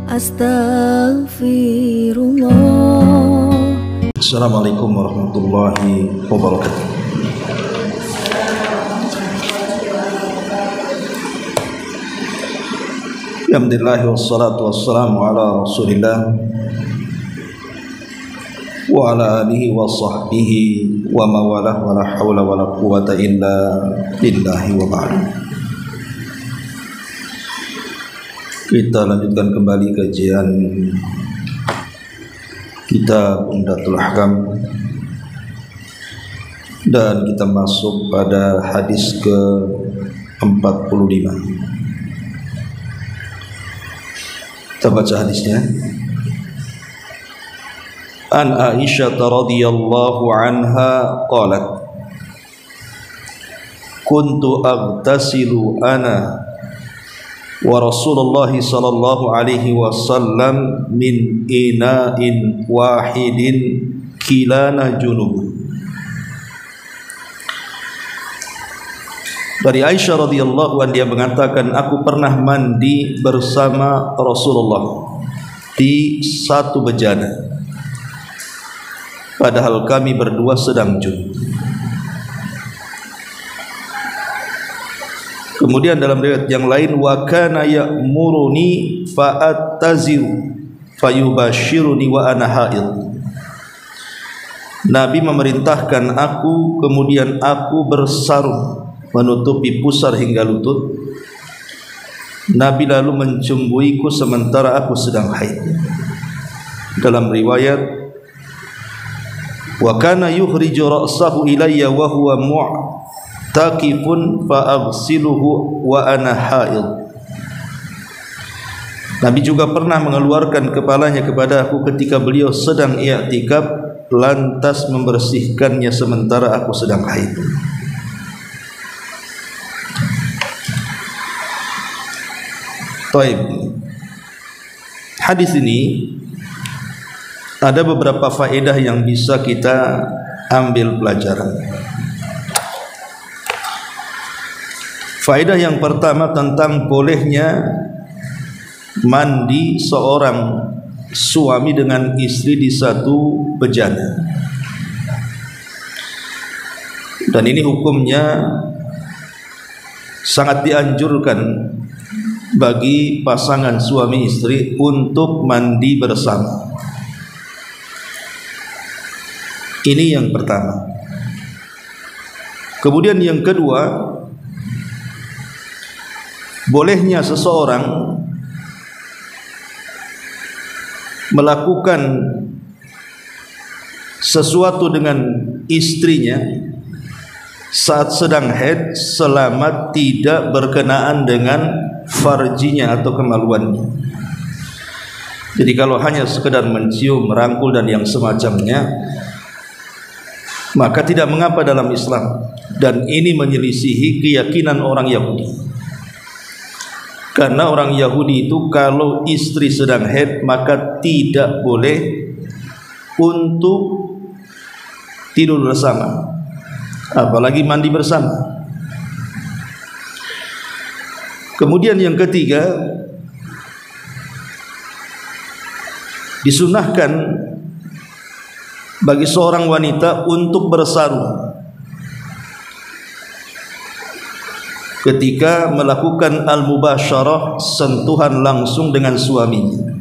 Astaghfirullah. Assalamualaikum warahmatullahi wabarakatuh. Alhamdulillah wassalatu wassalamu ala Rasulillah wa ala alihi wa sahbihi wa mawalah wa la hawla wa la quwata illa billahi wa ba'd. Kita lanjutkan kembali kajian Kitab Umdatul Ahkam dan kita masuk pada hadis ke-45. Kita baca hadisnya. An Aisyah radhiyallahu anha qalat kuntu aghtasilu ana wa Rasulullah sallallahu alaihi wasallam min ina'in wahidin kilana junub. Dari Aisyah radhiyallahu anha, dia mengatakan, aku pernah mandi bersama Rasulullah di satu bejana, padahal kami berdua sedang junub. Kemudian dalam riwayat yang lain, wa kana ya'muruni fa'attaziru fayubashiruni wa ana haid. Nabi memerintahkan aku, kemudian aku bersarung menutupi pusar hingga lutut. Nabi lalu mencumbuiku sementara aku sedang haid. Dalam riwayat, wa kana yukhriju ra'sahu ilayya wa huwa mu'takifun fa aghsiluhu wa ana haid. Nabi juga pernah mengeluarkan kepalanya kepada aku ketika beliau sedang i'tikaf, lantas membersihkannya sementara aku sedang haid. Taib. Hadis ini ada beberapa faedah yang bisa kita ambil pelajaran. Faedah yang pertama tentang bolehnya mandi seorang suami dengan istri di satu bejana. Dan ini hukumnya sangat dianjurkan bagi pasangan suami istri untuk mandi bersama. Ini yang pertama. Kemudian yang kedua, bolehnya seseorang melakukan sesuatu dengan istrinya saat sedang haid selama tidak berkenaan dengan farjinya atau kemaluannya. Jadi kalau hanya sekedar mencium, merangkul dan yang semacamnya, maka tidak mengapa dalam Islam. Dan ini menyelisihi keyakinan orang Yahudi. Karena orang Yahudi itu kalau istri sedang haid maka tidak boleh untuk tidur bersama, apalagi mandi bersama. Kemudian yang ketiga, disunahkan bagi seorang wanita untuk bersarung ketika melakukan al-mubasyarah, sentuhan langsung dengan suaminya,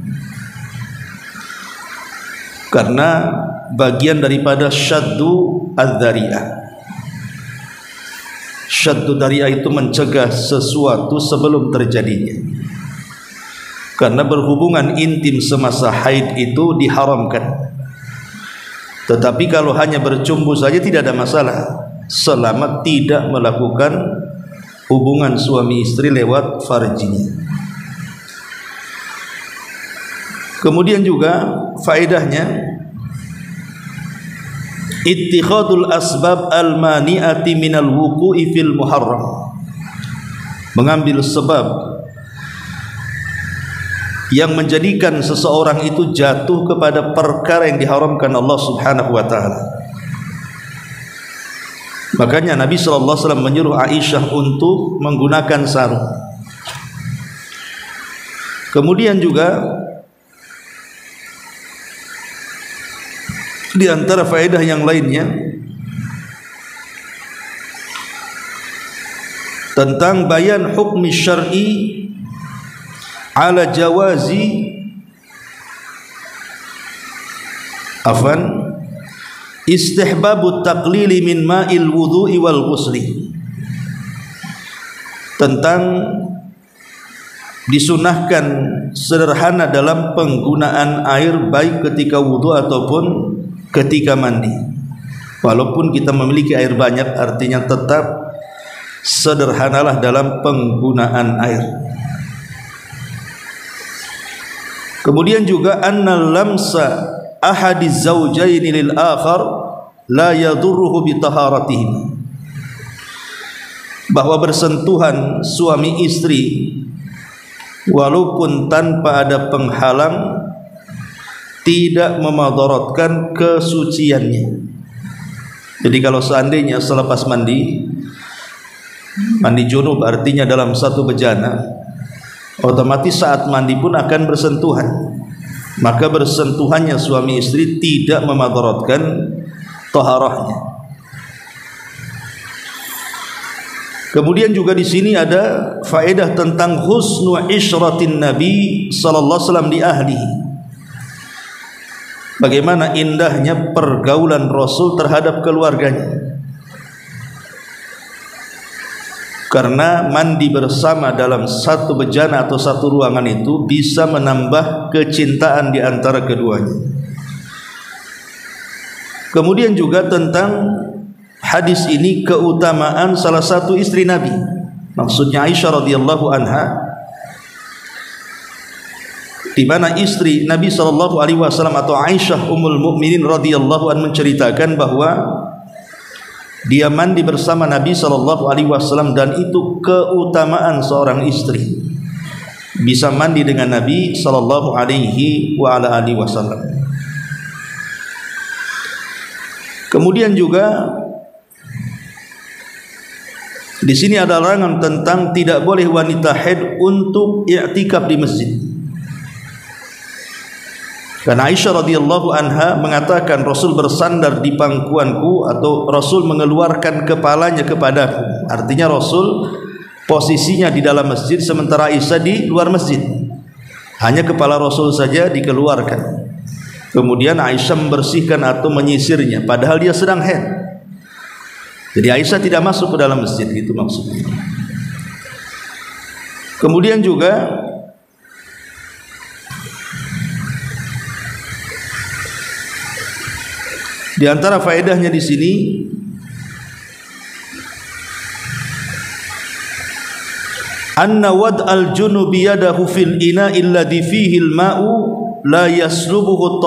karena bagian daripada syaddu adz-dzari'ah. Syaddu dzari'ah itu mencegah sesuatu sebelum terjadinya. Karena berhubungan intim semasa haid itu diharamkan. Tetapi kalau hanya bercumbu saja tidak ada masalah, selama tidak melakukan hubungan suami istri lewat farjinya. Kemudian juga faedahnya, ittikhadul asbab al-mani'ati minal wuqu'i fil muharram, mengambil sebab yang menjadikan seseorang itu jatuh kepada perkara yang diharamkan Allah Subhanahu wa taala. Makanya Nabi SAW menyuruh Aisyah untuk menggunakan sarung. Kemudian juga Di antara faedah yang lainnya tentang bayan hukmi syar'i ala jawazi istihbabu taqlili min ma'il wudu'i wal ghusli, tentang disunahkan sederhana dalam penggunaan air baik ketika wudu ataupun ketika mandi. Walaupun kita memiliki air banyak, artinya tetap sederhanalah dalam penggunaan air. Kemudian juga annal lamsa ahadiz zawjaini lil akhar la yadurruhu bi taharatihim, bahwa bersentuhan suami istri walaupun tanpa ada penghalang tidak memadaratkan kesuciannya. Jadi kalau seandainya selepas mandi junub, artinya dalam satu bejana, otomatis saat mandi pun akan bersentuhan, maka bersentuhannya suami istri tidak memadaratkan taharahnya. Kemudian juga di sini ada faedah tentang husnu isyratin Nabi sallallahu alaihi wasallam di ahlihi. Bagaimana indahnya pergaulan Rasul terhadap keluarganya. Karena mandi bersama dalam satu bejana atau satu ruangan itu bisa menambah kecintaan di antara keduanya. Kemudian juga tentang hadis ini keutamaan salah satu istri Nabi, maksudnya Aisyah radhiyallahu anha, di mana istri Nabi sallallahu alaihi wasallam atau Aisyah ummul mukminin radhiyallahu anha menceritakan bahwa dia mandi bersama Nabi sallallahu alaihi wasallam, dan itu keutamaan seorang istri bisa mandi dengan Nabi sallallahu alaihi wasallam. Kemudian juga di sini ada larangan tentang tidak boleh wanita haid untuk i'tikaf di masjid. Karena Aisyah radhiyallahu anha mengatakan Rasul bersandar di pangkuanku, atau Rasul mengeluarkan kepalanya kepadaku. Artinya Rasul posisinya di dalam masjid sementara Aisyah di luar masjid. Hanya kepala Rasul saja dikeluarkan. Kemudian Aisyah membersihkan atau menyisirnya padahal dia sedang haid. Jadi Aisyah tidak masuk ke dalam masjid, itu maksudnya. Kemudian juga di antara faedahnya di sini anna wad al junubi yadahu fil ina alladhi fihi al ma'u la yaslubuhu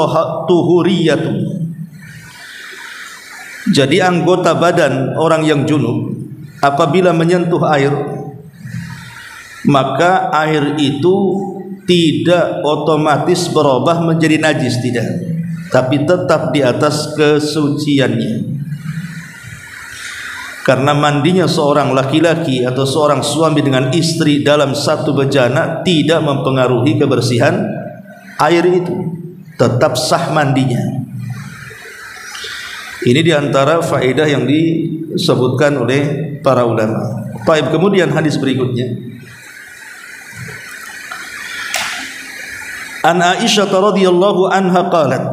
tuhuriyatu. Jadi anggota badan orang yang junub apabila menyentuh air, maka air itu tidak otomatis berubah menjadi najis, tidak, tapi tetap di atas kesuciannya. Karena mandinya seorang laki-laki atau seorang suami dengan istri dalam satu bejana tidak mempengaruhi kebersihan air itu, tetap sah mandinya. Ini diantara faedah yang disebutkan oleh para ulama. Baik, kemudian hadis berikutnya. An Aisyah radhiyallahu anha qalat,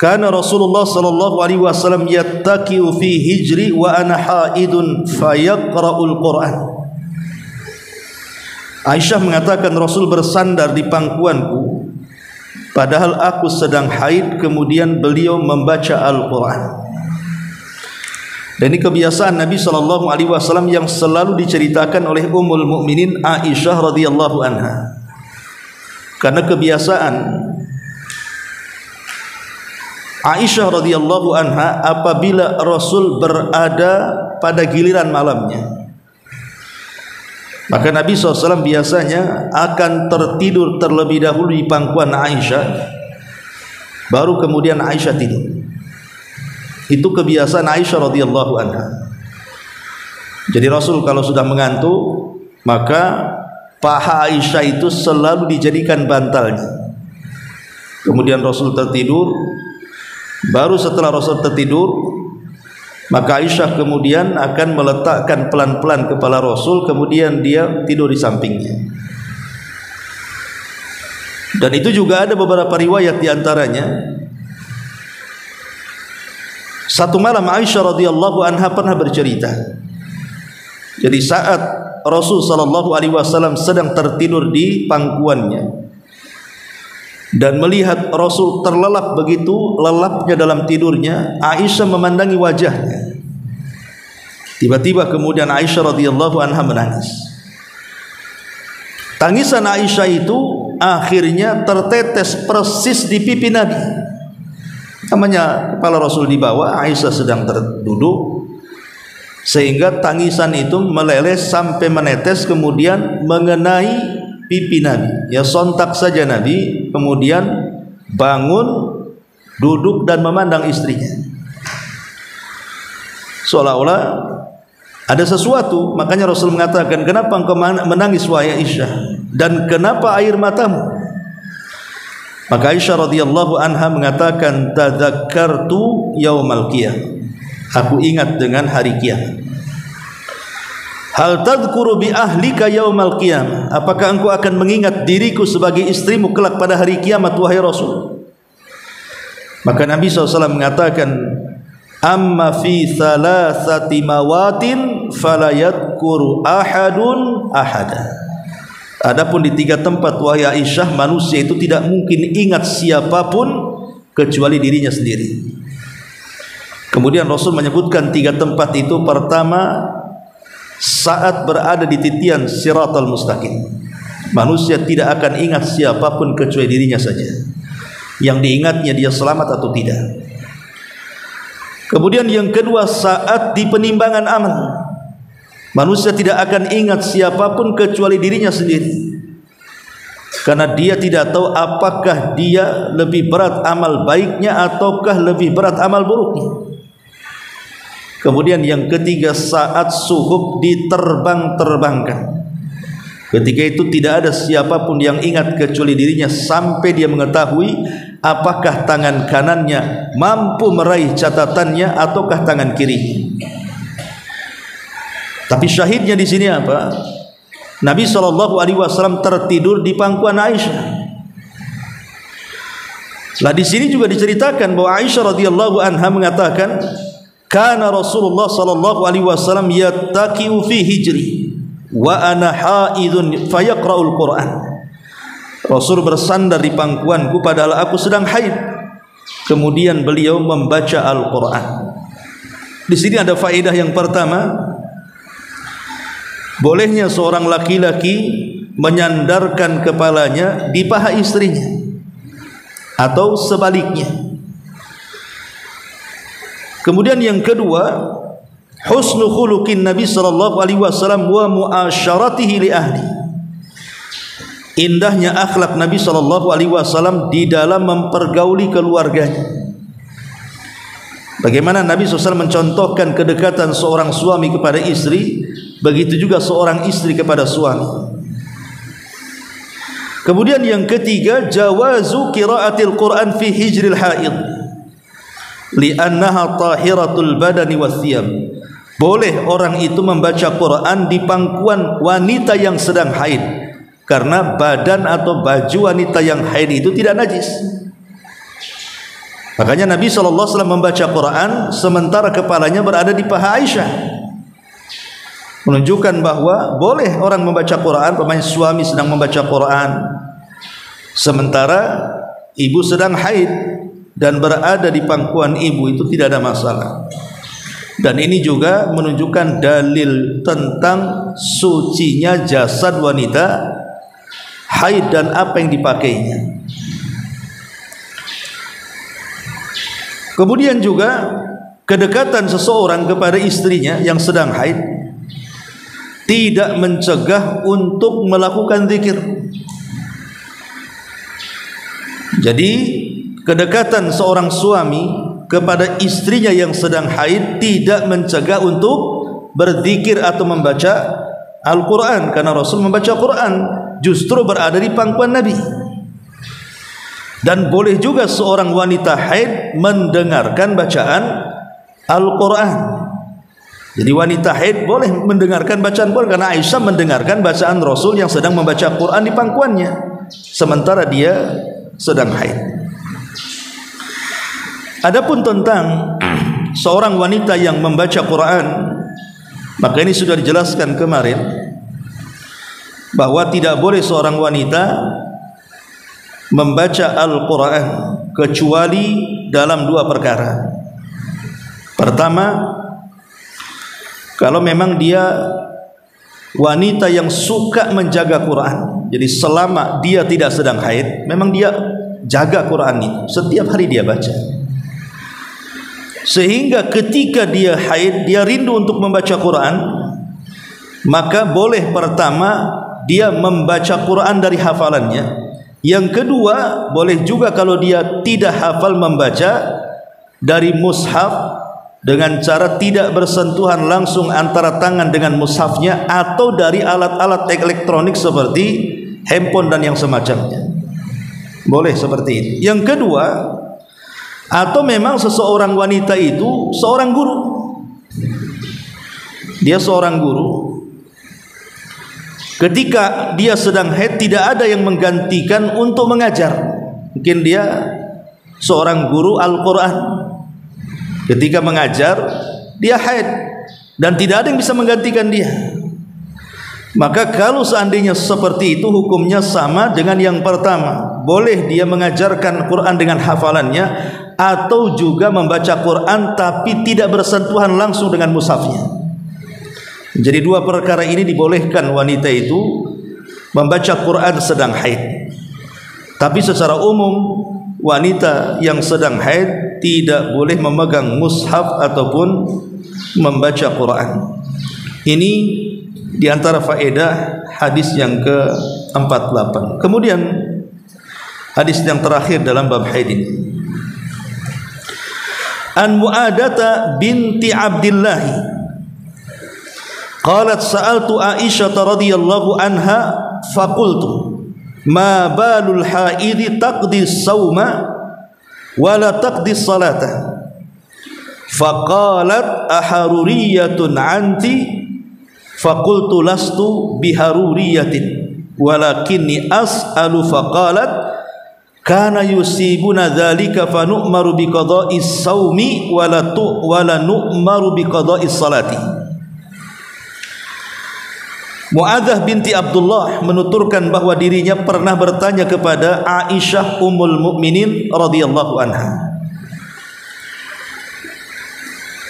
kana Rasulullah sallallahu alaihi wasallam yattaqiu fi hijri wa ana haidun fayaqra'ul Qur'an. Aisyah mengatakan Rasul bersandar di pangkuanku padahal aku sedang haid, kemudian beliau membaca Al-Qur'an. Dan ini kebiasaan Nabi sallallahu alaihi wasallam yang selalu diceritakan oleh Ummul Mukminin Aisyah radhiyallahu anha. Karena kebiasaan Aisyah radhiyallahu anha apabila Rasul berada pada giliran malamnya, maka Nabi SAW biasanya akan tertidur terlebih dahulu di pangkuan Aisyah, baru kemudian Aisyah tidur. Itu kebiasaan Aisyah radhiyallahu anha. Jadi Rasul kalau sudah mengantuk, maka paha Aisyah itu selalu dijadikan bantalnya. Kemudian Rasul tertidur. Baru setelah Rasul tertidur, maka Aisyah kemudian akan meletakkan pelan-pelan kepala Rasul, kemudian dia tidur di sampingnya. Dan itu juga ada beberapa riwayat di antaranya. Satu malam Aisyah radhiyallahu anha pernah bercerita. Jadi saat Rasul sallallahu alaihi wasallam sedang tertidur di pangkuannya dan melihat Rasul terlelap begitu lelapnya dalam tidurnya, Aisyah memandangi wajahnya. Tiba-tiba kemudian Aisyah radhiyallahu anha menangis. Tangisan Aisyah itu akhirnya tertetes persis di pipi Nabi. Namanya kepala Rasul di bawah, Aisyah sedang terduduk, sehingga tangisan itu meleleh sampai menetes kemudian mengenai pipi Nabi. Ya, sontak saja Nabi kemudian bangun, duduk dan memandang istrinya, seolah-olah ada sesuatu. Makanya Rasul mengatakan, kenapa engkau menangis wahai Aisyah, dan kenapa air matamu? Maka Aisyah radhiyallahu anha mengatakan, tadzakkartu yaumal qiyamah, aku ingat dengan hari kiamat. Hal tadhkuru bi ahlika yaumal qiyamah, apakah engkau akan mengingat diriku sebagai istrimu kelak pada hari kiamat wahai Rasul? Maka Nabi SAW mengatakan, amma fi thalathati mawatin fala yadhkuru ahadun ahada. Adapun di 3 tempat wahai Aisyah, manusia itu tidak mungkin ingat siapapun kecuali dirinya sendiri. Kemudian Rasul menyebutkan 3 tempat itu. Pertama, saat berada di titian Siratal Mustaqim, manusia tidak akan ingat siapapun kecuali dirinya saja. Yang diingatnya dia selamat atau tidak. Kemudian yang kedua, saat di penimbangan amal, manusia tidak akan ingat siapapun kecuali dirinya sendiri, karena dia tidak tahu apakah dia lebih berat amal baiknya ataukah lebih berat amal buruknya. Kemudian yang ketiga, saat suhuf diterbang-terbangkan, ketika itu tidak ada siapapun yang ingat kecuali dirinya, sampai dia mengetahui apakah tangan kanannya mampu meraih catatannya ataukah tangan kirinya. Tapi syahidnya di sini apa? Nabi SAW tertidur di pangkuan Aisyah. Nah, di sini juga diceritakan bahwa Aisyah radhiyallahu anha mengatakan, kana Rasulullah sallallahu alaihi wasallam yattaqiu fi hijri wa ana haidun fayaqra'ul Qur'an. Rasul bersandar di pangkuanku padahal aku sedang haid, kemudian beliau membaca Al-Qur'an. Di sini ada faedah yang pertama, bolehnya seorang laki-laki menyandarkan kepalanya di paha istrinya atau sebaliknya. Kemudian yang kedua, husnu khuluqin Nabi sallallahu alaihi wasallam wa muasyaratihi li ahli. Indahnya akhlak Nabi sallallahu alaihi wasallam di dalam mempergauli keluarganya. Bagaimana Nabi SAW mencontohkan kedekatan seorang suami kepada istri, begitu juga seorang istri kepada suami. Kemudian yang ketiga, jawazu qiraatil Quran fi hijril haid li'annaha tahiratul badani wathiyab. Boleh orang itu membaca Quran di pangkuan wanita yang sedang haid, karena badan atau baju wanita yang haid itu tidak najis. Makanya Nabi SAW membaca Quran sementara kepalanya berada di paha Aisyah, menunjukkan bahwa boleh orang membaca Quran. Pemain suami sedang membaca Quran sementara ibu sedang haid dan berada di pangkuan ibu, itu tidak ada masalah. Dan ini juga menunjukkan dalil tentang sucinya jasad wanita haid dan apa yang dipakainya. Kemudian juga kedekatan seseorang kepada istrinya yang sedang haid tidak mencegah untuk melakukan zikir. Jadi kedekatan seorang suami kepada istrinya yang sedang haid tidak mencegah untuk berzikir atau membaca Al-Quran, karena Rasul membaca Quran justru berada di pangkuan Nabi. Dan boleh juga seorang wanita haid mendengarkan bacaan Al-Quran. Jadi wanita haid boleh mendengarkan bacaan Quran, karena Aisyah mendengarkan bacaan Rasul yang sedang membaca Quran di pangkuannya sementara dia sedang haid. Adapun tentang seorang wanita yang membaca Quran, maka ini sudah dijelaskan kemarin bahwa tidak boleh seorang wanita membaca Al-Quran kecuali dalam dua perkara. Pertama, kalau memang dia wanita yang suka menjaga Quran, jadi selama dia tidak sedang haid, memang dia jaga Quran itu, setiap hari dia baca, sehingga ketika dia haid, dia rindu untuk membaca Quran, maka boleh pertama dia membaca Quran dari hafalannya. Yang kedua, boleh juga kalau dia tidak hafal membaca dari mushaf dengan cara tidak bersentuhan langsung antara tangan dengan mushafnya, atau dari alat-alat elektronik seperti handphone dan yang semacamnya. Boleh seperti itu. Yang kedua, atau memang seseorang wanita itu seorang guru. Dia seorang guru. Ketika dia sedang haid, tidak ada yang menggantikan untuk mengajar. Mungkin dia seorang guru Al-Quran, ketika mengajar dia haid dan tidak ada yang bisa menggantikan dia. Maka kalau seandainya seperti itu, hukumnya sama dengan yang pertama. Boleh dia mengajarkan Quran dengan hafalannya, atau juga membaca Quran tapi tidak bersentuhan langsung dengan mushafnya. Jadi dua perkara ini dibolehkan wanita itu membaca Quran sedang haid. Tapi secara umum wanita yang sedang haid tidak boleh memegang mushaf ataupun membaca Quran. Ini diantara faedah hadis yang ke-48. Kemudian hadis yang terakhir dalam bab haid ini, An Mu'adata binti Abdillah qalat sa'altu Aisyah radhiyallahu anha faqultu ma balul haidhi taqdi as-sawma wa la taqdi as-salata faqalat aharuriyatun anti faqultu lastu biharuriyatin walakinni as'alu faqalat kana yusibuna dzalika fa nu'maru bi qada'is saumi wa la nu'maru bi qada'is salati. Mu'adzah binti Abdullah menuturkan bahwa dirinya pernah bertanya kepada Aisyah Ummul Mukminin radhiyallahu anha,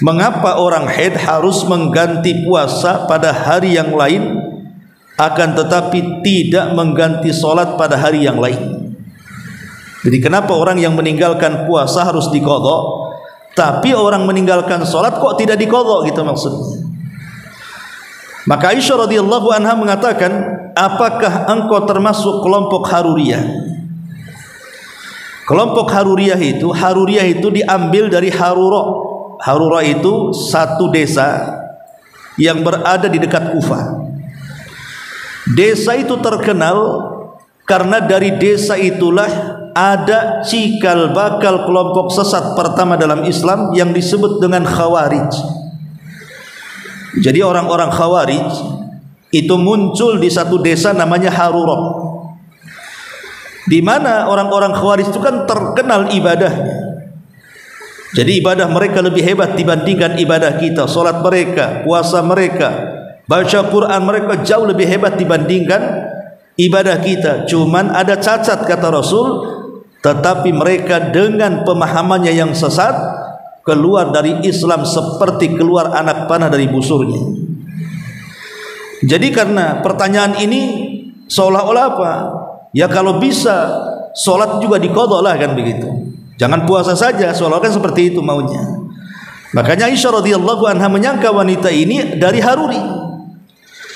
mengapa orang haid harus mengganti puasa pada hari yang lain akan tetapi tidak mengganti solat pada hari yang lain? Jadi kenapa orang yang meninggalkan puasa harus diqadha, tapi orang meninggalkan solat kok tidak diqadha, gitu maksudnya. Maka Aisyah radhiyallahu anha mengatakan, apakah engkau termasuk kelompok Haruriyah? Kelompok Haruriyah itu diambil dari Harura. Harura itu satu desa yang berada di dekat Kufah. Desa itu terkenal karena dari desa itulah ada cikal bakal kelompok sesat pertama dalam Islam yang disebut dengan Khawarij. Jadi orang-orang Khawarij itu muncul di satu desa namanya Harura, di mana orang-orang Khawarij itu kan terkenal ibadahnya. Jadi ibadah mereka lebih hebat dibandingkan ibadah kita. Solat mereka, puasa mereka, baca Quran mereka jauh lebih hebat dibandingkan ibadah kita. Cuman ada cacat kata Rasul, tetapi mereka dengan pemahamannya yang sesat keluar dari Islam seperti keluar anak panah dari busurnya. Jadi karena pertanyaan ini seolah-olah apa? Ya kalau bisa solat juga diqadha lah, kan begitu. Jangan puasa saja, seolah-olah kan seperti itu maunya. Makanya Aisyah radhiyallahu anha menyangka wanita ini dari Haruri.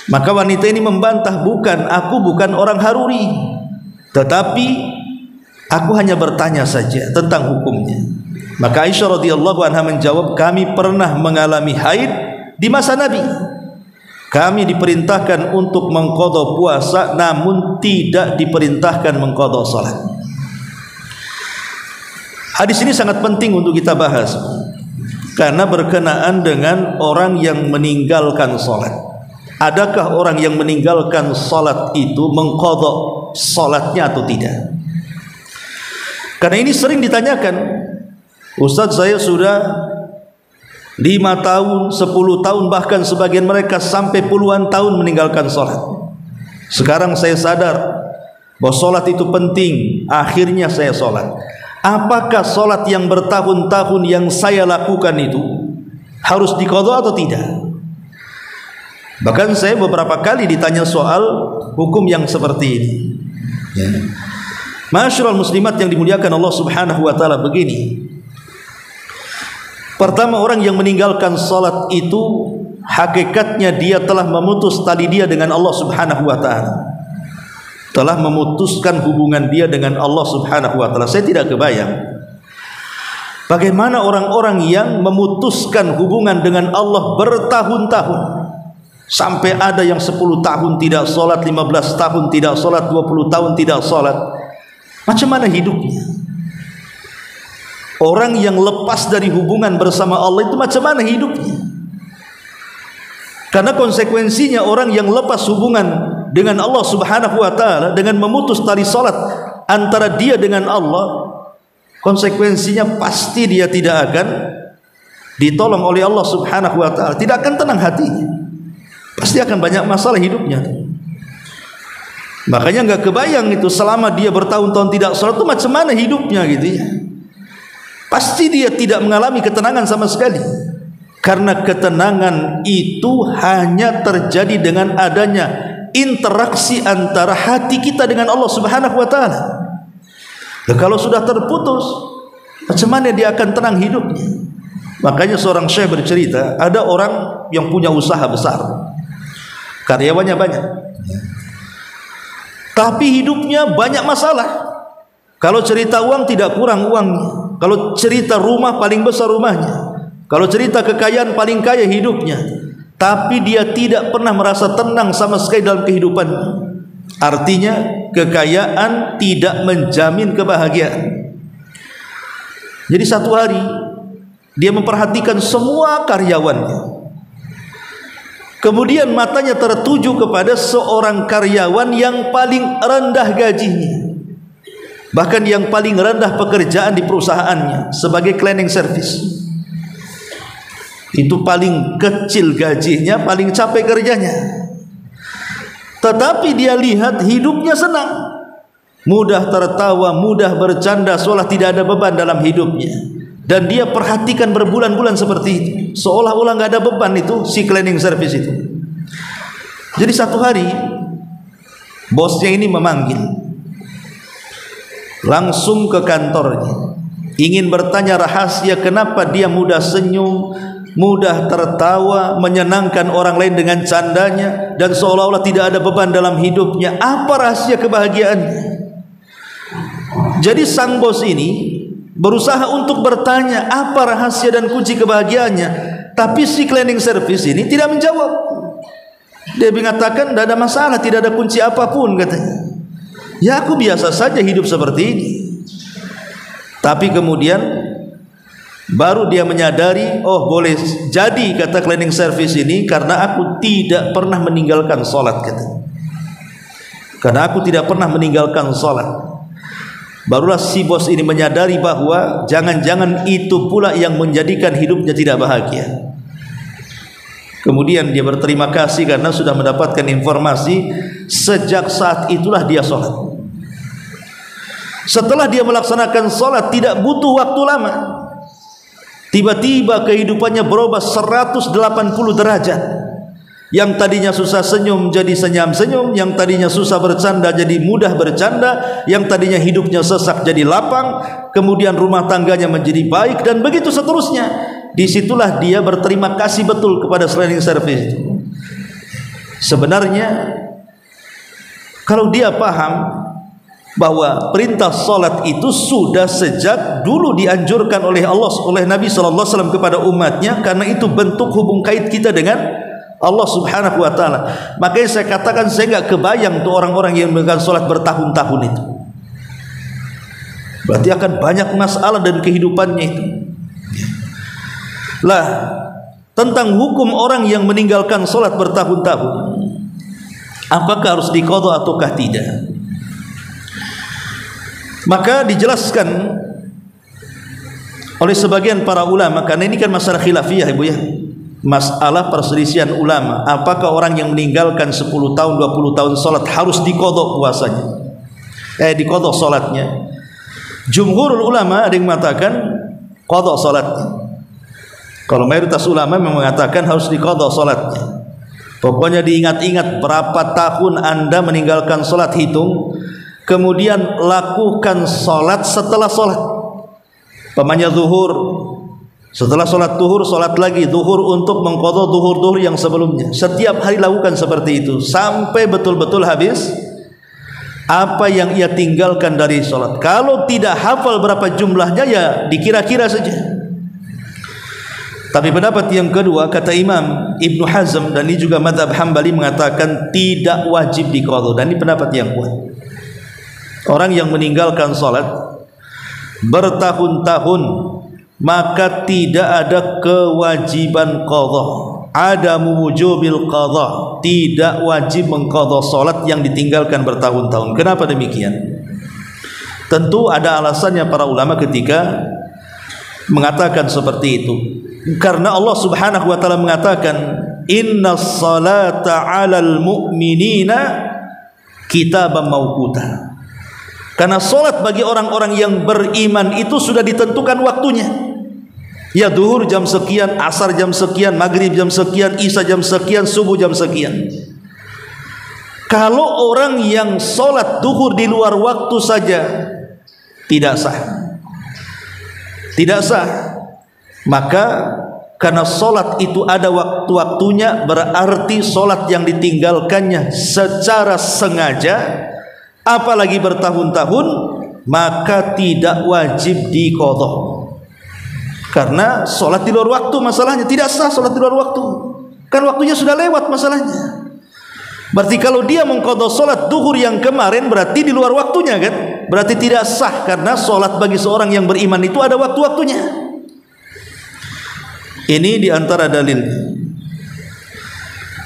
Maka wanita ini membantah, bukan, aku bukan orang Haruri, tetapi aku hanya bertanya saja tentang hukumnya. Maka Aisyah radhiyallahu anha menjawab, kami pernah mengalami haid di masa Nabi. Kami diperintahkan untuk mengqadha puasa, namun tidak diperintahkan mengqadha salat. Hadis ini sangat penting untuk kita bahas karena berkenaan dengan orang yang meninggalkan salat. Adakah orang yang meninggalkan salat itu mengqadha salatnya atau tidak? Karena ini sering ditanyakan, Ustaz, saya sudah 5 tahun, 10 tahun, bahkan sebagian mereka sampai puluhan tahun meninggalkan salat. Sekarang saya sadar bahwa salat itu penting, akhirnya saya salat. Apakah salat yang bertahun-tahun yang saya lakukan itu harus diqadha atau tidak? Bahkan saya beberapa kali ditanya soal hukum yang seperti ini. Ya. Ma'asyiral muslimat yang dimuliakan Allah Subhanahu wa taala, begini. Pertama, orang yang meninggalkan salat itu hakikatnya dia telah memutus tali dia dengan Allah Subhanahu wa taala. Telah memutuskan hubungan dia dengan Allah Subhanahu wa taala. Saya tidak kebayang bagaimana orang-orang yang memutuskan hubungan dengan Allah bertahun-tahun, sampai ada yang 10 tahun tidak salat, 15 tahun tidak salat, 20 tahun tidak salat. Macam mana hidupnya? Orang yang lepas dari hubungan bersama Allah itu macam mana hidupnya? Karena konsekuensinya orang yang lepas hubungan dengan Allah Subhanahu wa taala dengan memutus tali salat antara dia dengan Allah, konsekuensinya pasti dia tidak akan ditolong oleh Allah Subhanahu wa taala, tidak akan tenang hatinya. Pasti akan banyak masalah hidupnya. Makanya enggak kebayang itu selama dia bertahun-tahun tidak salat itu macam mana hidupnya gitu ya. Pasti dia tidak mengalami ketenangan sama sekali. Karena ketenangan itu hanya terjadi dengan adanya interaksi antara hati kita dengan Allah Subhanahu wa taala. Kalau sudah terputus, macam mana dia akan tenang hidupnya? Makanya seorang syekh bercerita, ada orang yang punya usaha besar, karyawannya banyak, tapi hidupnya banyak masalah. Kalau cerita uang tidak kurang uangnya, kalau cerita rumah paling besar rumahnya, kalau cerita kekayaan paling kaya hidupnya, tapi dia tidak pernah merasa tenang sama sekali dalam kehidupannya. Artinya kekayaan tidak menjamin kebahagiaan. Jadi satu hari dia memperhatikan semua karyawannya, kemudian matanya tertuju kepada seorang karyawan yang paling rendah gajinya, bahkan yang paling rendah pekerjaan di perusahaannya sebagai cleaning service. Itu paling kecil gajinya, paling capek kerjanya. Tetapi dia lihat hidupnya senang, mudah tertawa, mudah bercanda, seolah tidak ada beban dalam hidupnya. Dan dia perhatikan berbulan-bulan seperti itu, seolah-olah nggak ada beban itu si cleaning service itu. Jadi satu hari bosnya ini memanggil langsung ke kantornya, ingin bertanya rahasia kenapa dia mudah senyum, mudah tertawa, menyenangkan orang lain dengan candanya, dan seolah-olah tidak ada beban dalam hidupnya. Apa rahasia kebahagiaannya? Jadi sang bos ini berusaha untuk bertanya apa rahasia dan kunci kebahagiaannya, tapi si cleaning service ini tidak menjawab. Dia mengatakan tidak ada masalah, tidak ada kunci apapun katanya. Ya, aku biasa saja hidup seperti ini. Tapi kemudian baru dia menyadari, oh boleh jadi kata cleaning service ini karena aku tidak pernah meninggalkan sholat katanya. Karena aku tidak pernah meninggalkan sholat. Barulah si bos ini menyadari bahwa jangan-jangan itu pula yang menjadikan hidupnya tidak bahagia. Kemudian dia berterima kasih karena sudah mendapatkan informasi. Sejak saat itulah dia sholat. Setelah dia melaksanakan sholat tidak butuh waktu lama, tiba-tiba kehidupannya berubah 180 derajat. Yang tadinya susah senyum jadi senyum-senyum, yang tadinya susah bercanda jadi mudah bercanda, yang tadinya hidupnya sesak jadi lapang, kemudian rumah tangganya menjadi baik, dan begitu seterusnya. Disitulah dia berterima kasih betul kepada cleaning service itu. Sebenarnya kalau dia paham bahwa perintah salat itu sudah sejak dulu dianjurkan oleh Allah, oleh Nabi sallallahu alaihi wasallam kepada umatnya, karena itu bentuk hubung kait kita dengan Allah Subhanahu wa taala. Makanya saya katakan saya enggak kebayang tuh orang-orang yang meninggalkan salat bertahun-tahun itu. Berarti akan banyak masalah dan kehidupannya itu. Lah, tentang hukum orang yang meninggalkan solat bertahun-tahun, apakah harus diqadha ataukah tidak? Maka dijelaskan oleh sebagian para ulama, karena ini kan masalah khilafiyah ibu ya, masalah perselisihan ulama, apakah orang yang meninggalkan 10 tahun 20 tahun solat harus diqadha puasanya, diqadha solatnya. Jumhurul ulama ada yang mengatakan qadha solatnya. Kalau mayoritas ulama memang mengatakan harus diqadha salatnya. Pokoknya diingat-ingat berapa tahun Anda meninggalkan salat, hitung, kemudian lakukan salat setelah salat. Pamannya zuhur, setelah salat zuhur salat lagi zuhur untuk mengqadha zuhur yang sebelumnya. Setiap hari lakukan seperti itu sampai betul-betul habis apa yang ia tinggalkan dari salat. Kalau tidak hafal berapa jumlahnya ya dikira-kira saja. Tapi pendapat yang kedua, kata Imam Ibnu Hazm, dan ini juga mazhab Hambali, mengatakan tidak wajib diqadha, dan ini pendapat yang kuat. Orang yang meninggalkan salat bertahun-tahun maka tidak ada kewajiban qadha. Adamu wujubil qadha, tidak wajib mengqadha salat yang ditinggalkan bertahun-tahun. Kenapa demikian? Tentu ada alasannya para ulama ketika mengatakan seperti itu. Karena Allah Subhanahu wa taala mengatakan, "Innas salata 'alal mu'minina kitaban mauquta." Karena salat bagi orang-orang yang beriman itu sudah ditentukan waktunya. Ya, zuhur jam sekian, asar jam sekian, maghrib jam sekian, isya jam sekian, subuh jam sekian. Kalau orang yang salat zuhur di luar waktu saja tidak sah. Tidak sah. Maka karena solat itu ada waktu-waktunya, berarti solat yang ditinggalkannya secara sengaja, apalagi bertahun-tahun, maka tidak wajib diqadha. Karena solat di luar waktu masalahnya, tidak sah solat di luar waktu. Kan waktunya sudah lewat masalahnya. Berarti kalau dia mengqadha solat duhur yang kemarin berarti di luar waktunya kan? Berarti tidak sah, karena solat bagi seorang yang beriman itu ada waktu-waktunya. Ini diantara dalil.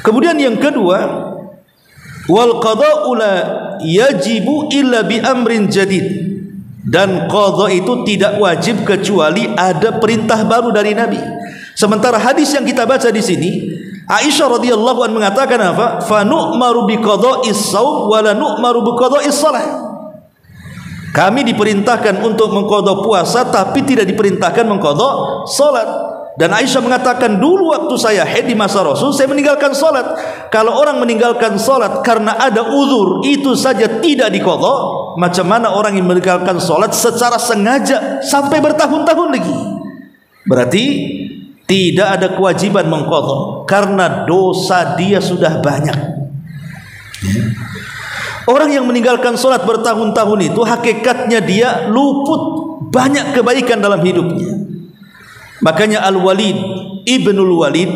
Kemudian yang kedua, wal qada'u la yajibu illa bi amrin jadid, dan qadha itu tidak wajib kecuali ada perintah baru dari Nabi. Sementara hadis yang kita baca di sini, Aisyah radhiyallahu anha mengatakan apa? Fa nu'maru bi qada'is shaum wa la nu'maru bi qada'is shalah. Kami diperintahkan untuk mengqadha puasa tapi tidak diperintahkan mengqadha salat. Dan Aisyah mengatakan, dulu waktu saya haid di masa Rasul, saya meninggalkan salat. Kalau orang meninggalkan salat karena ada uzur, itu saja tidak diqadha, macam mana orang yang meninggalkan salat secara sengaja sampai bertahun-tahun lagi? Berarti tidak ada kewajiban mengqadha karena dosa dia sudah banyak. Orang yang meninggalkan salat bertahun-tahun itu hakikatnya dia luput banyak kebaikan dalam hidupnya. Makanya Al-Walid Ibnul Walid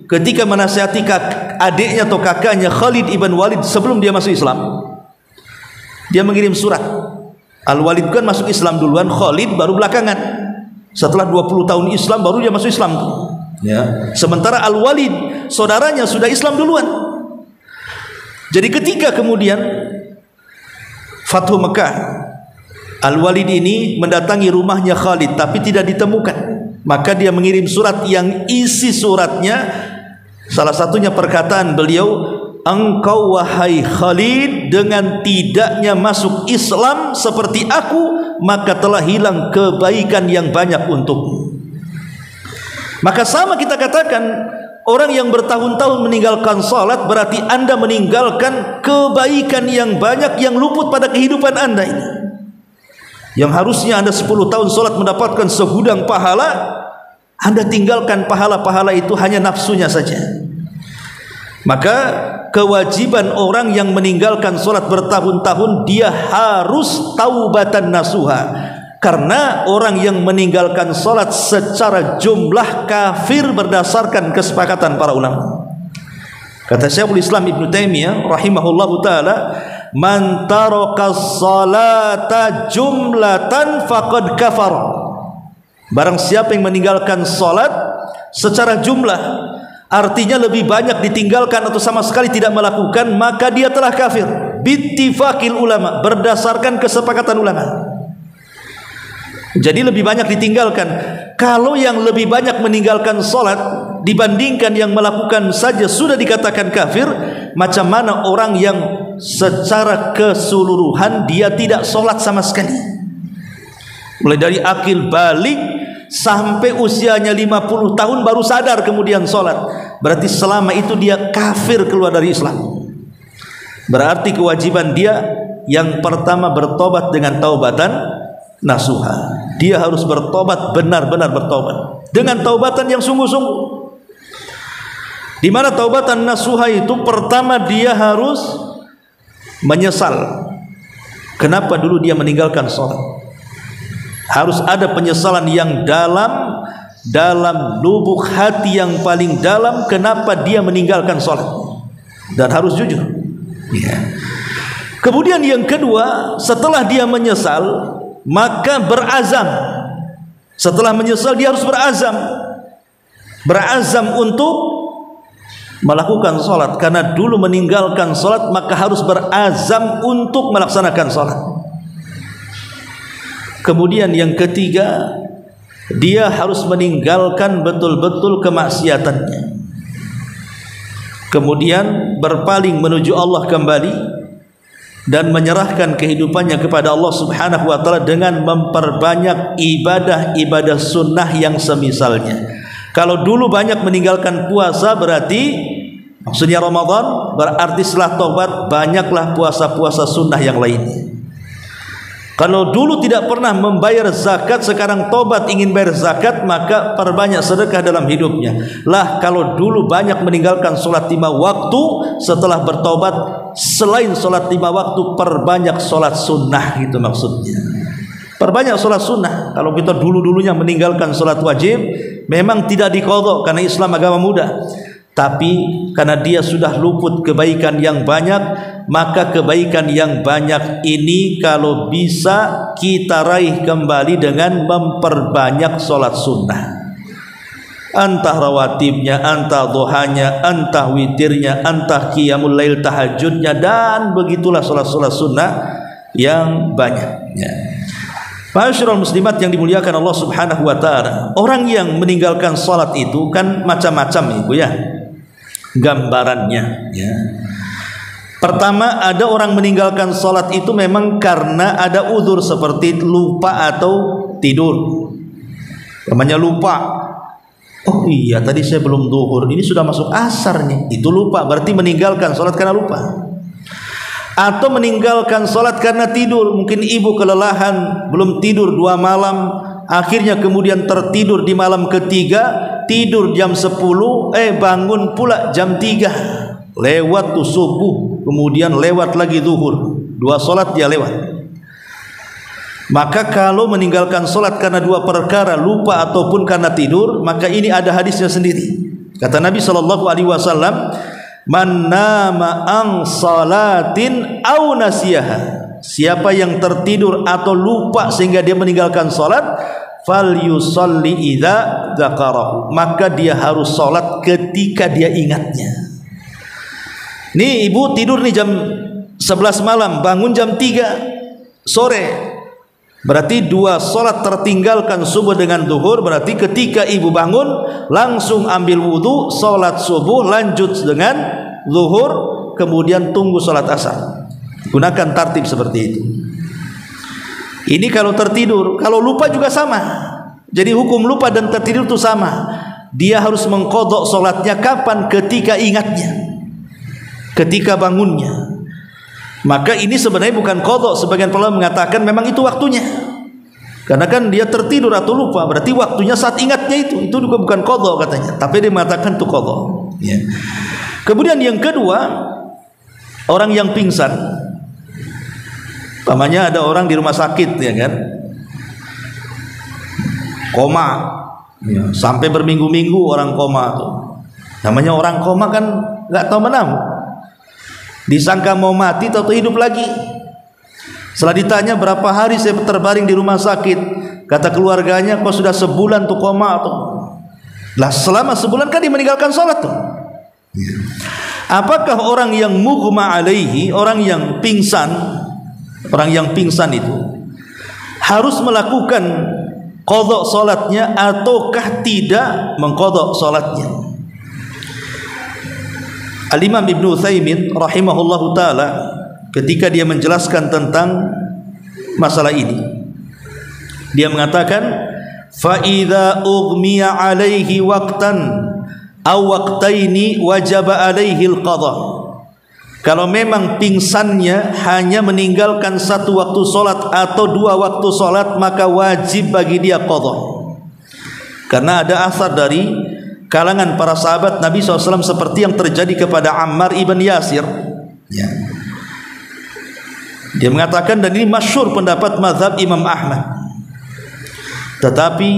ketika menasihati adiknya atau kakaknya Khalid ibn Walid sebelum dia masuk Islam, dia mengirim surat. Al-Walid kan masuk Islam duluan, Khalid baru belakangan. Setelah 20 tahun Islam baru dia masuk Islam. Ya. Sementara Al-Walid saudaranya sudah Islam duluan. Jadi ketika kemudian Fathu Mekah, Al-Walid ini mendatangi rumahnya Khalid tapi tidak ditemukan. Maka dia mengirim surat yang isi suratnya salah satunya perkataan beliau, engkau wahai Khalid dengan tidaknya masuk Islam seperti aku, maka telah hilang kebaikan yang banyak untukmu. Maka sama kita katakan, orang yang bertahun-tahun meninggalkan salat berarti Anda meninggalkan kebaikan yang banyak yang luput pada kehidupan Anda ini. Yang harusnya Anda 10 tahun salat mendapatkan segudang pahala, Anda tinggalkan pahala-pahala itu hanya nafsunya saja. Maka kewajiban orang yang meninggalkan salat bertahun-tahun, dia harus taubatan nasuha. Karena orang yang meninggalkan salat secara jumlah kafir berdasarkan kesepakatan para ulama. Kata Syekhul Islam Ibnu Taimiyah rahimahullahu taala, man tarakas salata jumlatan faqad kafara. Barang siapa yang meninggalkan salat secara jumlah, artinya lebih banyak ditinggalkan atau sama sekali tidak melakukan, maka dia telah kafir. Bittifaqil ulama, berdasarkan kesepakatan ulama. Jadi lebih banyak ditinggalkan. Kalau yang lebih banyak meninggalkan salat dibandingkan yang melakukan saja sudah dikatakan kafir, macam mana orang yang secara keseluruhan dia tidak salat sama sekali, mulai dari akil balik sampai usianya 50 tahun baru sadar kemudian salat, berarti selama itu dia kafir, keluar dari Islam. Berarti kewajiban dia yang pertama bertobat dengan taubatan nasuha. Dia harus bertobat, benar-benar bertobat dengan taubatan yang sungguh-sungguh. Di mana taubatan nasuha itu pertama dia harus menyesal kenapa dulu dia meninggalkan sholat. Harus ada penyesalan yang dalam lubuk hati yang paling dalam kenapa dia meninggalkan sholat, dan harus jujur. Kemudian yang kedua, setelah dia menyesal, maka berazam. Setelah menyesal dia harus berazam untuk melakukan sholat. Karena dulu meninggalkan sholat, maka harus berazam untuk melaksanakan sholat. Kemudian yang ketiga, dia harus meninggalkan betul-betul kemaksiatannya. Kemudian berpaling menuju Allah kembali dan menyerahkan kehidupannya kepada Allah Subhanahu wa taala dengan memperbanyak ibadah-ibadah sunnah yang semisalnya. Kalau dulu banyak meninggalkan puasa, berarti maksudnya Ramadan, berarti setelah taubat banyaklah puasa-puasa sunnah yang lainnya. Kalau dulu tidak pernah membayar zakat, sekarang tobat ingin bayar zakat, maka perbanyak sedekah dalam hidupnya. Lah kalau dulu banyak meninggalkan sholat 5 waktu, setelah bertobat selain sholat 5 waktu perbanyak sholat sunnah, gitu maksudnya. Perbanyak sholat sunnah. Kalau kita dulu-dulunya meninggalkan sholat wajib, memang tidak diqadha karena Islam agama mudah. Tapi karena dia sudah luput kebaikan yang banyak, maka kebaikan yang banyak ini kalau bisa kita raih kembali dengan memperbanyak sholat sunnah. Entah rawatibnya, entah duhanya, entah witirnya, entah qiyamul lail tahajudnya, dan begitulah sholat-sholat sunnah yang banyak. Ma'asyiral muslimat yang dimuliakan Allah Subhanahu wa taala, orang yang meninggalkan sholat itu kan macam-macam Ibu ya gambarannya ya. Pertama, ada orang meninggalkan sholat itu memang karena ada uzur seperti lupa atau tidur. Namanya lupa, oh iya tadi saya belum zuhur, ini sudah masuk asar nih, itu lupa, berarti meninggalkan sholat karena lupa. Atau meninggalkan sholat karena tidur, mungkin ibu kelelahan belum tidur 2 malam, akhirnya kemudian tertidur di malam ketiga, tidur jam 10, bangun pula jam 3, lewat tuh subuh, kemudian lewat lagi zuhur, 2 sholat dia lewat. Maka kalau meninggalkan sholat karena 2 perkara, lupa ataupun karena tidur, maka ini ada hadisnya sendiri. Kata Nabi SAW, man nama an salatin aw nasiyaha, siapa yang tertidur atau lupa sehingga dia meninggalkan sholat, fal yusalli idza dzakarahu, maka dia harus sholat ketika dia ingatnya. Nih ibu tidur nih jam 11 malam, bangun jam 3 sore, berarti 2 sholat tertinggalkan subuh dengan zuhur. Berarti ketika ibu bangun langsung ambil wudhu, sholat subuh, lanjut dengan zuhur, kemudian tunggu sholat asar. Gunakan tartib seperti itu. Ini kalau tertidur. Kalau lupa juga sama. Jadi hukum lupa dan tertidur itu sama. Dia harus mengqadha sholatnya kapan? Ketika ingatnya, ketika bangunnya. Maka ini sebenarnya bukan qadha. Sebagian ulama mengatakan memang itu waktunya, karena kan dia tertidur atau lupa, berarti waktunya saat ingatnya itu juga bukan qadha katanya, tapi dia mengatakan itu qadha ya. Kemudian yang kedua, orang yang pingsan. Umpamanya ada orang di rumah sakit ya kan, koma ya, sampai berminggu-minggu orang koma tuh. Namanya orang koma kan nggak tahu menau. Disangka mau mati, tahu hidup lagi. Setelah ditanya berapa hari saya terbaring di rumah sakit, kata keluarganya, kok sudah sebulan tuh koma tuh. Lah selama sebulan kan dia meninggalkan sholat tuh. Apakah orang yang mughma alaihi, orang yang pingsan itu harus melakukan qadha salatnya ataukah tidak mengqadha salatnya? Al-Imam Ibnu Utsaimin rahimahullahu taala ketika dia menjelaskan tentang masalah ini, dia mengatakan fa idza ughmiya alaihi waqtan aw waqtaini wajaba alaihi al-qadha. Kalau memang pingsannya hanya meninggalkan satu waktu solat atau dua waktu solat, maka wajib bagi dia qadha. Karena ada asar dari kalangan para sahabat Nabi SAW seperti yang terjadi kepada Ammar ibn Yasir. Ya. Dia mengatakan, dan ini masyhur pendapat mazhab Imam Ahmad. Tetapi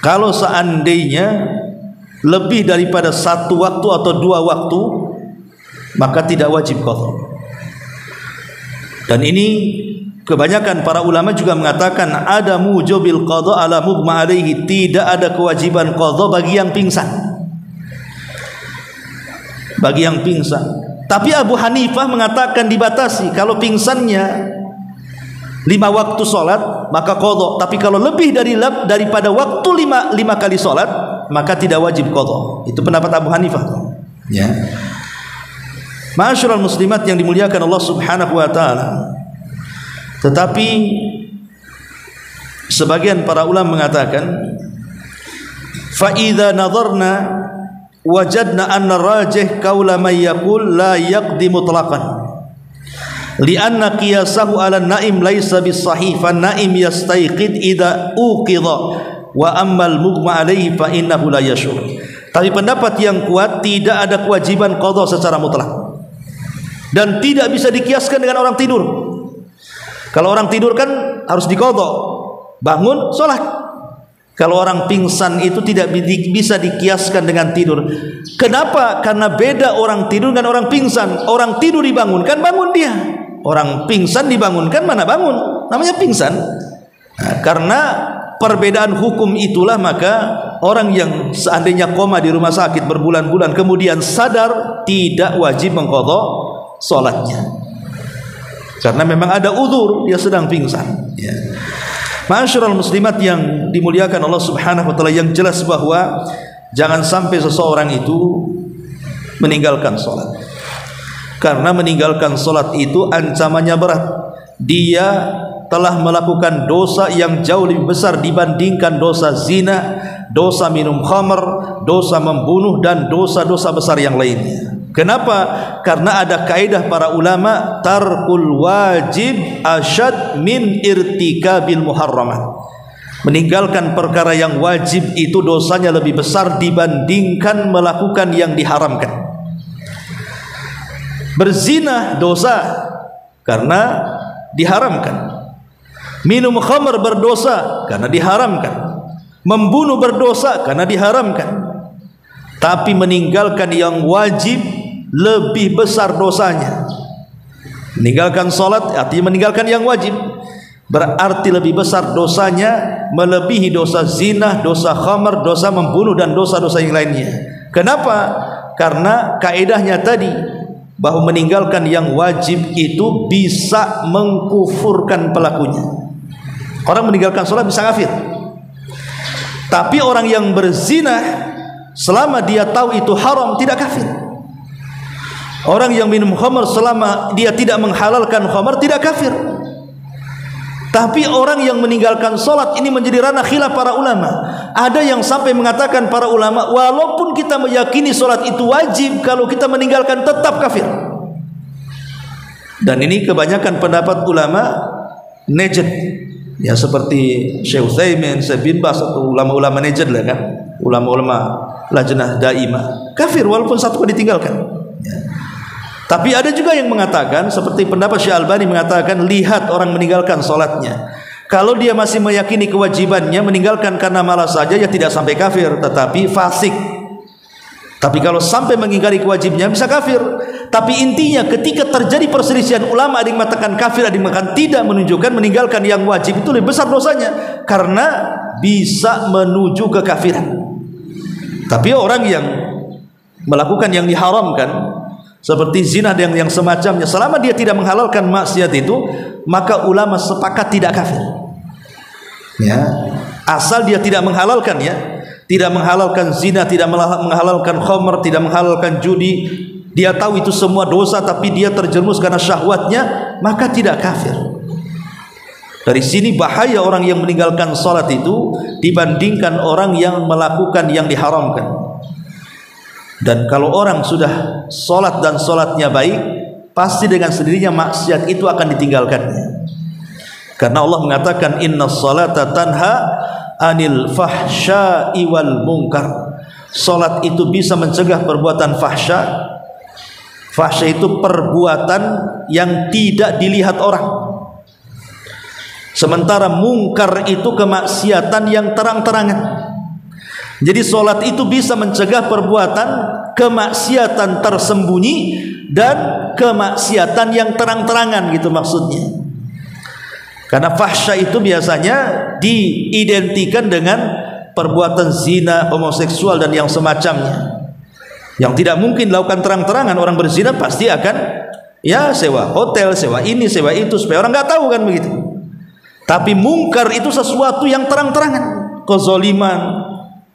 kalau seandainya lebih daripada satu waktu atau dua waktu, maka tidak wajib qadha. Dan ini kebanyakan para ulama juga mengatakan ada mujubil qadha ala mughma alaihi, tidak ada kewajiban qadha bagi yang pingsan. Bagi yang pingsan. Tapi Abu Hanifah mengatakan dibatasi, kalau pingsannya 5 waktu sholat maka qadha, tapi kalau lebih daripada waktu 5 kali sholat maka tidak wajib qadha. Itu pendapat Abu Hanifah. Ya. Ma'asyiral muslimat yang dimuliakan Allah Subhanahu wa taala. Tetapi sebagian para ulama mengatakan fa idza nadharna wajadna anna rajih qaula may yaqul la yaqdi mutlaqan lianna qiyasahu 'ala an-na'im laysa bis-sahih fa an-na'im yastayqid idza uqidha wa ammal mughma 'alaihi fa innahu la yashur. Tapi pendapat yang kuat, tidak ada kewajiban qadha secara mutlak dan tidak bisa dikiaskan dengan orang tidur. Kalau orang tidur kan harus diqadha, bangun sholat. Kalau orang pingsan itu tidak bisa dikiaskan dengan tidur. Kenapa? Karena beda orang tidur dengan orang pingsan. Orang tidur dibangunkan, bangun dia. Orang pingsan dibangunkan, mana bangun, namanya pingsan. Nah, karena perbedaan hukum itulah maka orang yang seandainya koma di rumah sakit berbulan-bulan kemudian sadar, tidak wajib mengqadha salatnya, karena memang ada uzur, dia sedang pingsan. Ya. Ma'asyiral muslimat yang dimuliakan Allah Subhanahu wa taala, yang jelas bahwa jangan sampai seseorang itu meninggalkan salat. Karena meninggalkan salat itu ancamannya berat. Dia telah melakukan dosa yang jauh lebih besar dibandingkan dosa zina, dosa minum khamr, dosa membunuh dan dosa-dosa besar yang lainnya. Kenapa? Karena ada kaidah para ulama, tarkul wajib asyad min irtikabil muharramat. Meninggalkan perkara yang wajib itu dosanya lebih besar dibandingkan melakukan yang diharamkan. Berzina dosa karena diharamkan. Minum khamr berdosa karena diharamkan. Membunuh berdosa karena diharamkan. Tapi meninggalkan yang wajib lebih besar dosanya. Meninggalkan sholat artinya meninggalkan yang wajib, berarti lebih besar dosanya, melebihi dosa zina, dosa khamr, dosa membunuh dan dosa-dosa yang lainnya. Kenapa? Karena kaidahnya tadi, bahwa meninggalkan yang wajib itu bisa mengkufurkan pelakunya. Orang meninggalkan sholat bisa kafir. Tapi orang yang berzina selama dia tahu itu haram tidak kafir. Orang yang minum khamr selama dia tidak menghalalkan khamr tidak kafir. Tapi orang yang meninggalkan sholat ini menjadi ranah khilaf para ulama. Ada yang sampai mengatakan para ulama, walaupun kita meyakini sholat itu wajib, kalau kita meninggalkan tetap kafir. Dan ini kebanyakan pendapat ulama Najd, ya seperti Syekh Utsaimin, Syekh bin Baz atau ulama-ulama Najd lah kan, ulama-ulama Lajnah Daimah, kafir walaupun satu kali ditinggalkan. Ya. Tapi ada juga yang mengatakan seperti pendapat Syekh Albani mengatakan, lihat orang meninggalkan sholatnya. Kalau dia masih meyakini kewajibannya, meninggalkan karena malas saja, ya tidak sampai kafir, tetapi fasik. Tapi kalau sampai mengingkari kewajibannya bisa kafir. Tapi intinya ketika terjadi perselisihan ulama, ada yang mengatakan kafir, ada yang mengatakan tidak, menunjukkan meninggalkan yang wajib itu lebih besar dosanya karena bisa menuju kekafiran. Tapi orang yang melakukan yang diharamkan seperti zina dan yang semacamnya, selama dia tidak menghalalkan maksiat itu, maka ulama sepakat tidak kafir. Ya, asal dia tidak menghalalkan, ya, tidak menghalalkan zina, tidak menghalalkan khamr, tidak menghalalkan judi, dia tahu itu semua dosa tapi dia terjerumus karena syahwatnya, maka tidak kafir. Dari sini bahaya orang yang meninggalkan salat itu dibandingkan orang yang melakukan yang diharamkan. Dan kalau orang sudah salat dan salatnya baik, pasti dengan sendirinya maksiat itu akan ditinggalkannya. Karena Allah mengatakan innas salata tanha anil fahsya'i wal munkar. Salat itu bisa mencegah perbuatan fahsya. Fahsya itu perbuatan yang tidak dilihat orang. Sementara mungkar itu kemaksiatan yang terang-terangan. Jadi salat itu bisa mencegah perbuatan kemaksiatan tersembunyi dan kemaksiatan yang terang-terangan, gitu maksudnya. Karena fahsya itu biasanya diidentikan dengan perbuatan zina, homoseksual dan yang semacamnya. Yang tidak mungkin dilakukan terang-terangan. Orang berzina pasti akan ya sewa hotel, sewa ini, sewa itu supaya orang nggak tahu, kan begitu. Tapi mungkar itu sesuatu yang terang-terangan, kezaliman,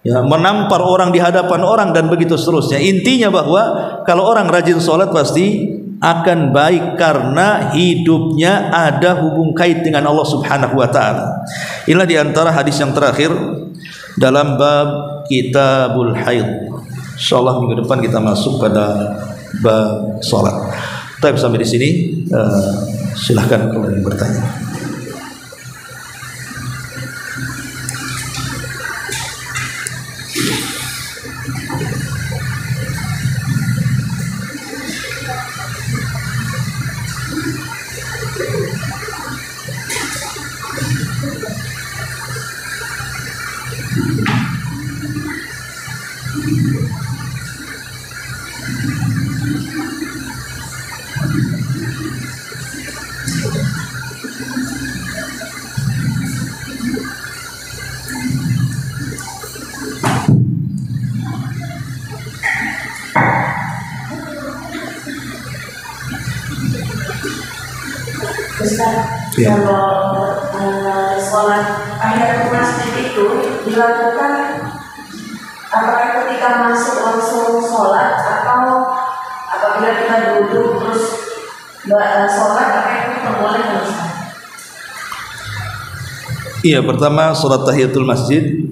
ya, menampar orang di hadapan orang dan begitu seterusnya. Intinya bahwa kalau orang rajin sholat pasti akan baik karena hidupnya ada hubung kait dengan Allah Subhanahu wa taala. Inilah di antara hadis yang terakhir dalam bab Kitabul Haid. Insyaallah minggu depan kita masuk pada bab salat. Tapi sampai di sini silahkan kalau yang bertanya. Ya. Kalau sholat akhir masjid itu dilakukan apakah ketika masuk langsung sholat atau apabila kita duduk terus sholat, apakah itu perbolehkan? Iya, pertama sholat tahiyatul masjid.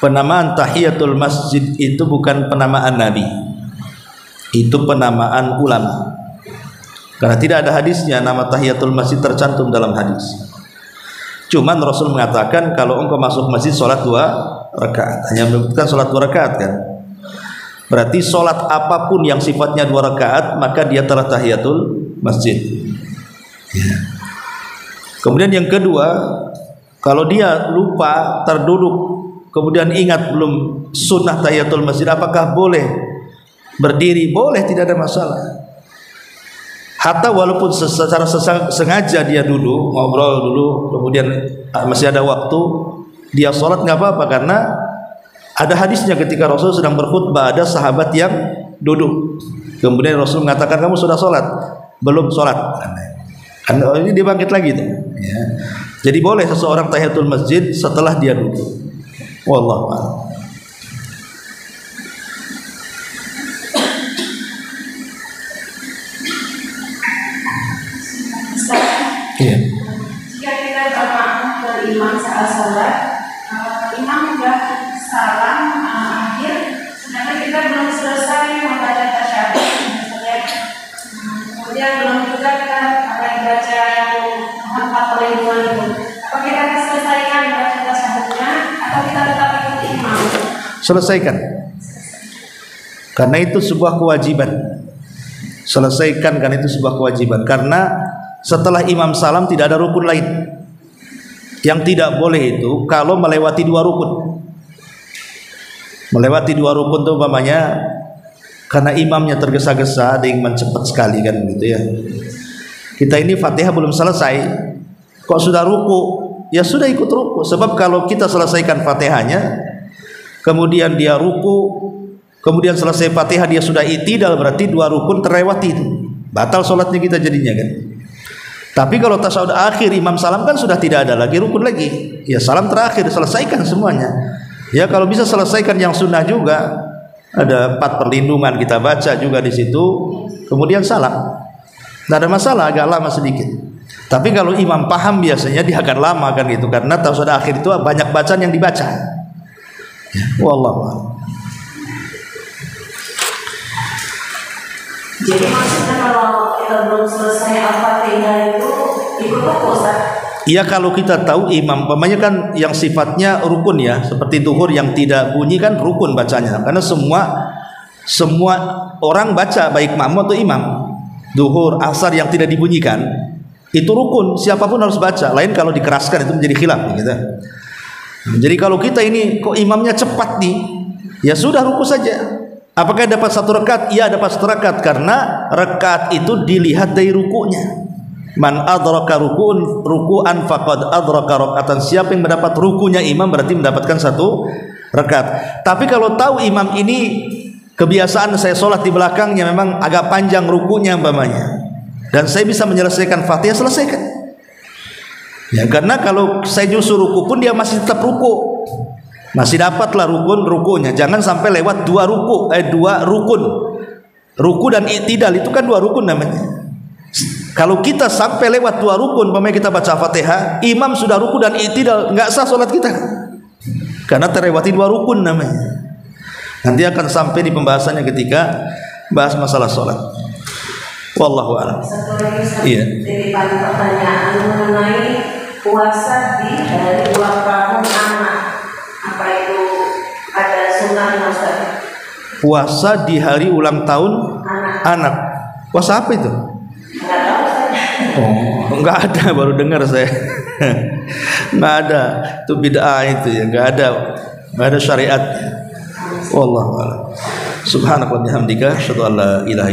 Penamaan tahiyatul masjid itu bukan penamaan Nabi, itu penamaan ulama. Karena tidak ada hadisnya nama tahiyatul masjid tercantum dalam hadis. Cuman Rasul mengatakan kalau engkau masuk masjid sholat 2 rakaat, hanya menyebutkan sholat 2 rakaat, kan? Berarti sholat apapun yang sifatnya 2 rakaat maka dia telah tahiyatul masjid. Ya. Kemudian yang kedua, kalau dia lupa terduduk kemudian ingat belum sunnah tahiyatul masjid, apakah boleh berdiri? Boleh, tidak ada masalah. Hatta walaupun secara sengaja dia duduk, ngobrol dulu, kemudian masih ada waktu, dia sholat nggak apa-apa, karena ada hadisnya ketika Rasul sedang berkhutbah, ada sahabat yang duduk, kemudian Rasul mengatakan kamu sudah sholat? Belum sholat. Ini dia bangkit lagi tuh. Ya. Jadi boleh seseorang tahiyatul masjid setelah dia duduk. Wallahu a'lam. Iya. Jika kita bermakmum ke imam saat sholat, imam sudah salam akhir, sedangkan kita belum selesai membaca tasyahud, kemudian belum juga kita akan baca yang 4 perlindungan itu. Apa kita akan selesaikan baca tasyahudnya atau kita tetap ikuti imam? Selesaikan. Karena itu sebuah kewajiban. Selesaikan karena itu sebuah kewajiban. Karena setelah imam salam tidak ada rukun lain. Yang tidak boleh itu kalau melewati 2 rukun. Melewati 2 rukun tuh umpamanya karena imamnya tergesa-gesa, ada yang cepat sekali kan gitu ya. Kita ini Fatihah belum selesai, kok sudah ruku? Ya sudah ikut ruku. Sebab kalau kita selesaikan Fatihahnya, kemudian dia ruku, kemudian selesai Fatihah dia sudah i'tidal, berarti 2 rukun terlewati itu. Batal sholatnya kita jadinya kan. Tapi kalau tasyahud akhir imam salam kan sudah tidak ada lagi rukun lagi. Ya salam terakhir, selesaikan semuanya. Ya kalau bisa selesaikan yang sunnah juga, ada 4 perlindungan kita baca juga di situ, kemudian salam. Tidak ada masalah, agak lama sedikit. Tapi kalau imam paham biasanya dia akan lama kan gitu, karena tasyahud akhir itu banyak bacaan yang dibaca. Ya, wallahu a'lam. Jadi maksudnya kalau kita belum selesai Al-Fatihah itu ikut ruku, Ustaz? Iya, kalau kita tahu imam, umpamanya kan yang sifatnya rukun ya, seperti zuhur yang tidak bunyi kan rukun bacanya, karena semua orang baca, baik makmum atau imam. Zuhur, asar yang tidak dibunyikan itu rukun, siapapun harus baca. Lain kalau dikeraskan itu menjadi khilaf gitu. Jadi kalau kita ini kok imamnya cepat nih, ya sudah ruku saja. Apakah dapat 1 rakaat? Iya, dapat 1 rakaat, karena rakaat itu dilihat dari rukunya. Man adraka ruku'an faqad adraka raka'atan. Siapa yang mendapat rukunya imam berarti mendapatkan 1 rakaat. Tapi kalau tahu imam ini kebiasaan saya sholat di belakangnya memang agak panjang rukunya umpamanya, dan saya bisa menyelesaikan Fatihah, selesaikan. Ya, karena kalau saya nyusul ruku pun dia masih tetap ruku, masih dapatlah rukunya. Jangan sampai lewat 2 rukun. Ruku dan i'tidal itu kan 2 rukun namanya. Kalau kita sampai lewat 2 rukun, umpamanya kita baca Fatihah, imam sudah ruku dan i'tidal, nggak sah sholat kita, karena terlewati 2 rukun namanya. Nanti akan sampai di pembahasannya ketika bahas masalah sholat. Wallahu a'lam. Satu lagi, Ustaz. Iya. Titipan pertanyaan mengenai puasa di hari ulang tahun anak. Apa itu ada sunnahnya, Ustaz? Puasa di hari ulang tahun anak. Puasa apa itu? Nggak tahu, Ustaz. Oh, nggak ada, baru dengar saya. Nggak ada, itu bid'ah itu ya, nggak ada syariat. Wallahu a'lam. Subhanaka wa bihamdika, asyhadu an la ilaha